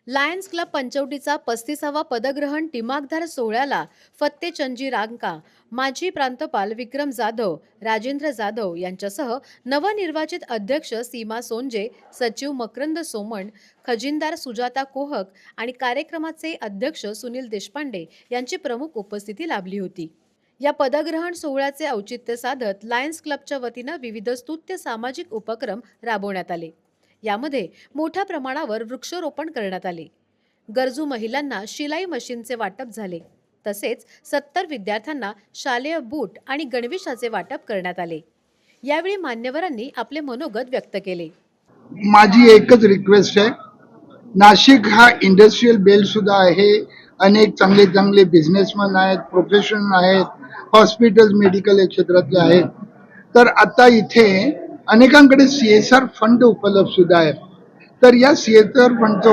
Lions club पंचवटीचा 35वा पदग्रहण दिमाखदार सोहळ्याला फत्तेचंदजी रांका, माजी प्रांतपाल विक्रम जाधव, राजेंद्र जाधव यांच्यासह नवनिर्वाचित अध्यक्ष सीमा सोनजे, सचिव मकरंद सोमण, खजिनदार सुजाता कोहक आणि कार्यक्रमाचे अध्यक्ष सुनील देशपांडे यांची प्रमुख उपस्थिती लाभली होती। या पदग्रहण सोहळ्याचे औचित्य साधत लायन्स क्लबच्या वतीने विविध स्तुत्य सामाजिक उपक्रम राबवण्यात आले। यामध्ये मोठ्या प्रमाणावर वृक्षारोपण करण्यात आले। गरजू महिलांना शिलाई मशीनचे वाटप झाले। तसेच 70 विद्यार्थ्यांना शालेय बूट आणि गणवेशाचे वाटप करण्यात आले। यावेळी मान्यवरांनी आपले मनोगत व्यक्त केले। माझी एकच रिक्वेस्ट आहे, नाशिक हा इंडस्ट्रियल बेल्ट सुद्धा आहे। अनेक चांगले चांगले बिझनेसमॅन आहेत, प्रोफेशनल आहेत, हॉस्पिटल मेडिकल क्षेत्रातले आहेत। तर आता इथे अनेकांकडे CSR फंड उपलब्ध सुद्धा आहे। तर या CSR फंडचा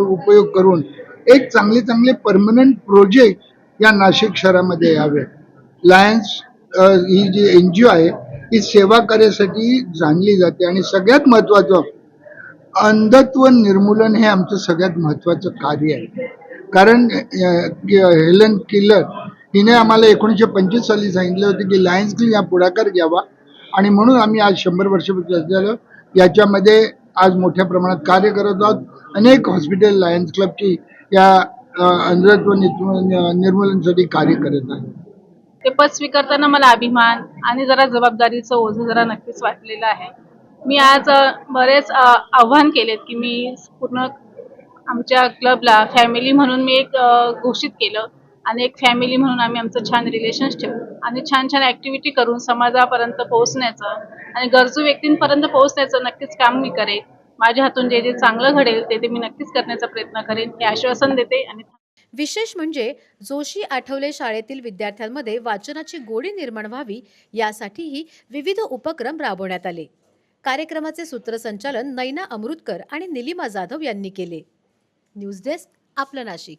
उपयोग करून एक चांगले चांगले परमनंट प्रोजेक्ट या नाशिक शहरामध्ये यावे। लायन्स ही जी NGO आहे ही सेवा कार्यासाठी जाणली जाते आणि सगळ्यात महत्त्वाचं अंधत्व निर्मूलन हे आमचं सगळ्यात महत्त्वाचं कार्य आहे। कारण हेलन केलर हिने आम्हाला 1925 साली सांगितले होते की लायन्स क्लब या पुढाकार घ्यावा आणि म्हणून आम्ही आज 100 वर्ष झालं याच्यामध्ये आज मोठ्या प्रमाणात कार्य करत आहोत। अनेक हॉस्पिटल लायन्स क्लबची या अंधत्व निर्मूलनासाठी कार्य करत आहेत। ते पद स्वीकारताना मला अभिमान आणि जरा जबाबदारीचं ओझं जरा नक्कीच वाटलेलं आहे। मी आज बरेच आव्हान केलेत की मी पूर्ण आमच्या क्लबला फॅमिली म्हणून मी एक घोषित केलं आणि एक फॅमिली म्हणून आम्ही आमचं छान रिलेशन्स ठेवू आणि छान छान ॲक्टिव्हिटी करून समाजापर्यंत पोहोचण्याचं आणि गरजू व्यक्तींपर्यंत पोहोचण्याचं नक्कीच काम मी करेन। माझ्या हातून जे जे चांगलं घडेल ते मी नक्कीच करण्याचा प्रयत्न करेन हे आश्वासन देते। आणि विशेष म्हणजे जोशी आठवले शाळेतील विद्यार्थ्यांमध्ये वाचनाची गोडी निर्माण व्हावी यासाठीही विविध उपक्रम राबवण्यात आले। कार्यक्रमाचे सूत्रसंचालन नैना अमृतकर आणि निलिमा जाधव यांनी केले। न्यूज डेस्क, आपलं नाशिक।